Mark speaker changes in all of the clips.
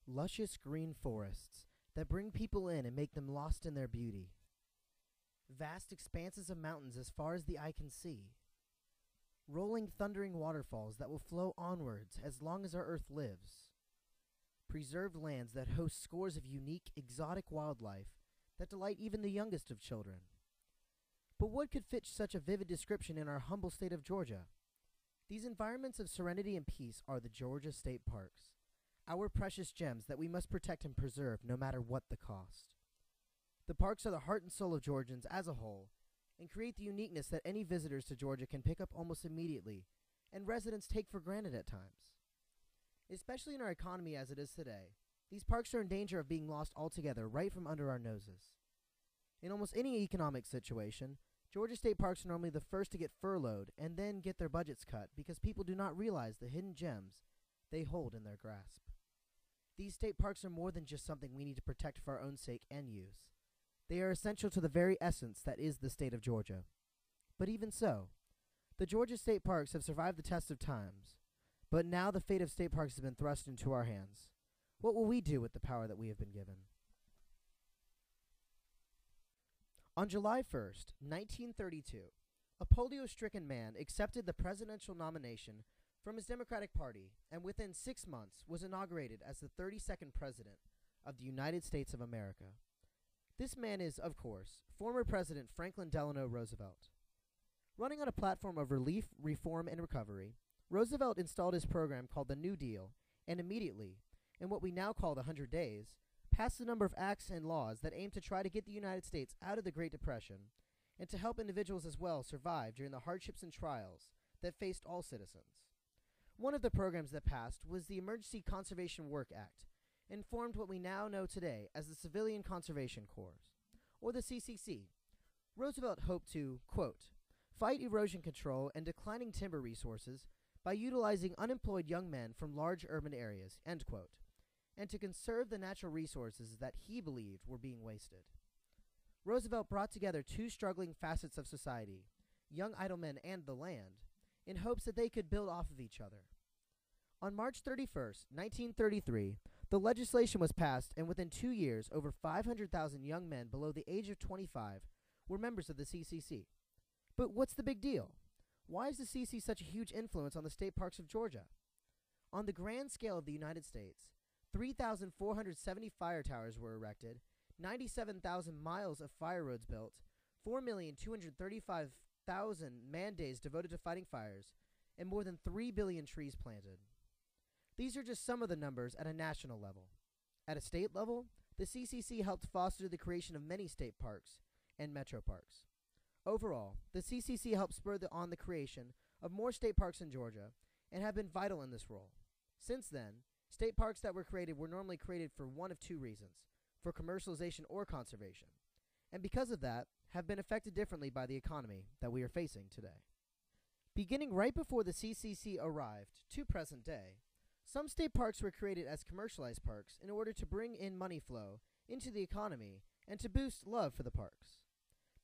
Speaker 1: luscious green forests that bring people in and make them lost in their beauty. Vast expanses of mountains as far as the eye can see. Rolling, thundering waterfalls that will flow onwards as long as our earth lives. Preserved lands that host scores of unique, exotic wildlife that delight even the youngest of children. But what could fit such a vivid description in our humble state of Georgia? These environments of serenity and peace are the Georgia State Parks, our precious gems that we must protect and preserve no matter what the cost. The parks are the heart and soul of Georgians as a whole, and create the uniqueness that any visitors to Georgia can pick up almost immediately, and residents take for granted at times. Especially in our economy as it is today, these parks are in danger of being lost altogether right from under our noses. In almost any economic situation, Georgia State Parks are normally the first to get furloughed and then get their budgets cut because people do not realize the hidden gems they hold in their grasp. These state parks are more than just something we need to protect for our own sake and use. They are essential to the very essence that is the state of Georgia. But even so, the Georgia State Parks have survived the test of times. But now the fate of state parks has been thrust into our hands. What will we do with the power that we have been given? On July 1st, 1932, a polio-stricken man accepted the presidential nomination from his Democratic Party and within 6 months was inaugurated as the 32nd President of the United States of America. This man is, of course, former President Franklin Delano Roosevelt. Running on a platform of relief, reform, and recovery, Roosevelt installed his program called the New Deal and immediately, in what we now call the 100 Days, passed a number of acts and laws that aimed to try to get the United States out of the Great Depression and to help individuals as well survive during the hardships and trials that faced all citizens. One of the programs that passed was the Emergency Conservation Work Act, and formed what we now know today as the Civilian Conservation Corps, or the CCC. Roosevelt hoped to, quote, fight erosion control and declining timber resources by utilizing unemployed young men from large urban areas, end quote, and to conserve the natural resources that he believed were being wasted. Roosevelt brought together two struggling facets of society, young idle men and the land, in hopes that they could build off of each other. On March 31st, 1933, the legislation was passed, and within 2 years, over 500,000 young men below the age of 25 were members of the CCC. But what's the big deal? Why is the CCC such a huge influence on the state parks of Georgia? On the grand scale of the United States, 3,470 fire towers were erected, 97,000 miles of fire roads built, 4,235,000 man-days devoted to fighting fires, and more than 3 billion trees planted. These are just some of the numbers at a national level. At a state level, the CCC helped foster the creation of many state parks and metro parks. Overall, the CCC helped spur on the creation of more state parks in Georgia and have been vital in this role. Since then, state parks that were created were normally created for one of two reasons, for commercialization or conservation, and because of that, have been affected differently by the economy that we are facing today. Beginning right before the CCC arrived to present day, some state parks were created as commercialized parks in order to bring in money flow into the economy and to boost love for the parks.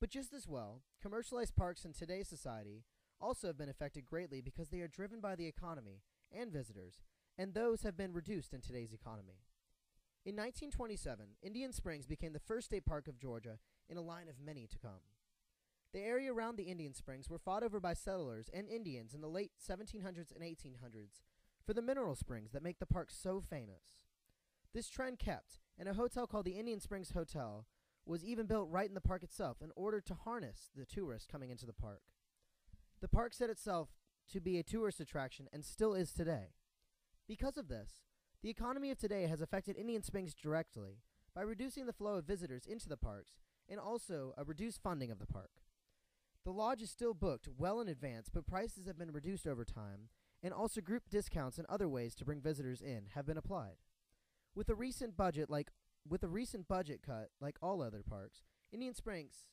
Speaker 1: But just as well, commercialized parks in today's society also have been affected greatly because they are driven by the economy and visitors, and those have been reduced in today's economy. In 1927, Indian Springs became the first state park of Georgia in a line of many to come. The area around the Indian Springs were fought over by settlers and Indians in the late 1700s and 1800s for the mineral springs that make the park so famous. This trend kept, and a hotel called the Indian Springs Hotel was even built right in the park itself in order to harness the tourists coming into the park. The park set itself to be a tourist attraction and still is today. Because of this, the economy of today has affected Indian Springs directly by reducing the flow of visitors into the parks and also a reduced funding of the park. The lodge is still booked well in advance, but prices have been reduced over time, and also group discounts and other ways to bring visitors in have been applied. With a recent budget cut, like all other parks, Indian Springs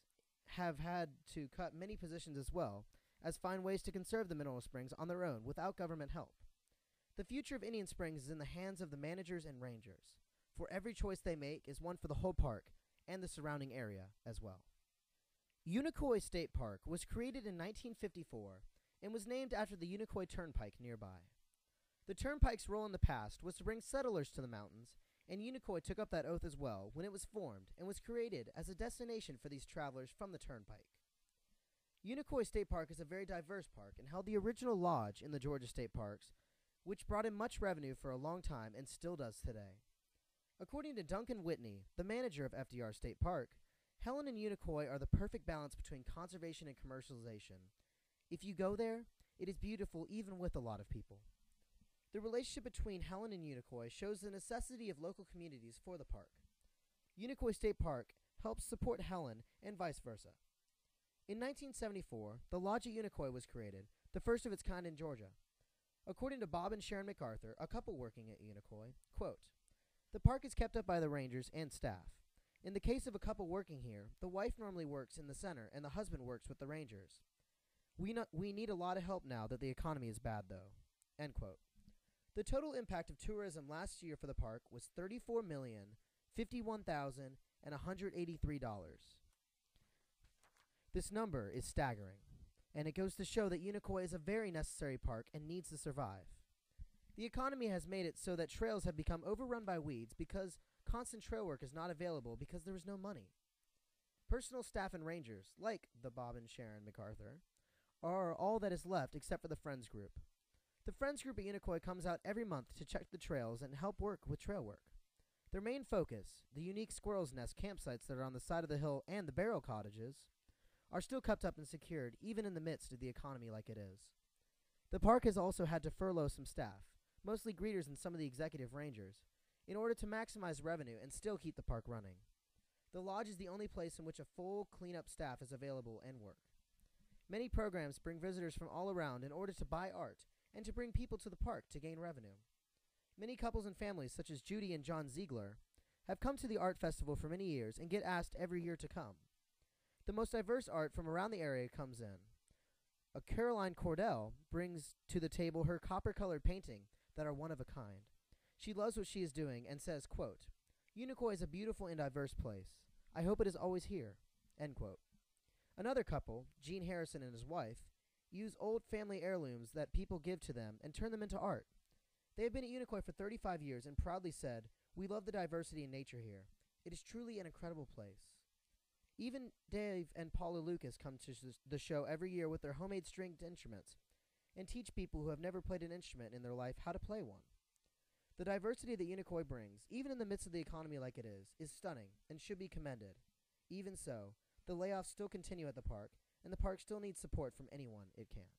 Speaker 1: have had to cut many positions as well as find ways to conserve the mineral springs on their own without government help. The future of Indian Springs is in the hands of the managers and rangers, for every choice they make is one for the whole park and the surrounding area as well. Unicoi State Park was created in 1954 and was named after the Unicoi Turnpike nearby. The turnpike's role in the past was to bring settlers to the mountains and Unicoi took up that oath as well when it was formed and was created as a destination for these travelers from the Turnpike. Unicoi State Park is a very diverse park and held the original lodge in the Georgia State Parks, which brought in much revenue for a long time and still does today. According to Duncan Whitney, the manager of FDR State Park, Helen and Unicoi are the perfect balance between conservation and commercialization. If you go there, it is beautiful even with a lot of people. The relationship between Helen and Unicoi shows the necessity of local communities for the park. Unicoi State Park helps support Helen and vice versa. In 1974, the Lodge at Unicoi was created, the first of its kind in Georgia. According to Bob and Sharon MacArthur, a couple working at Unicoi, quote, "The park is kept up by the rangers and staff. In the case of a couple working here, the wife normally works in the center and the husband works with the rangers. We need a lot of help now that the economy is bad, though." End quote. The total impact of tourism last year for the park was $34,051,183. This number is staggering, and it goes to show that Unicoi is a very necessary park and needs to survive. The economy has made it so that trails have become overrun by weeds because constant trail work is not available because there is no money. Personal staff and rangers, like the Bob and Sharon MacArthur, are all that is left except for the Friends Group. The Friends Group at Unicoi comes out every month to check the trails and help work with trail work. Their main focus, the unique squirrel's nest campsites that are on the side of the hill and the barrel cottages, are still kept up and secured even in the midst of the economy like it is. The park has also had to furlough some staff, mostly greeters and some of the executive rangers, in order to maximize revenue and still keep the park running. The lodge is the only place in which a full cleanup staff is available and work. Many programs bring visitors from all around in order to buy art and to bring people to the park to gain revenue. Many couples and families, such as Judy and John Ziegler, have come to the art festival for many years and get asked every year to come. The most diverse art from around the area comes in. Caroline Cordell brings to the table her copper-colored painting that are one of a kind. She loves what she is doing and says, quote, "Unicoi is a beautiful and diverse place. I hope it is always here." End quote. Another couple, Gene Harrison and his wife, use old family heirlooms that people give to them and turn them into art. They have been at Unicoi for 35 years and proudly said, "We love the diversity in nature here. It is truly an incredible place." Even Dave and Paula Lucas come to the show every year with their homemade stringed instruments and teach people who have never played an instrument in their life how to play one. The diversity that Unicoi brings, even in the midst of the economy like it is stunning and should be commended. Even so, the layoffs still continue at the park, and the park still needs support from anyone it can.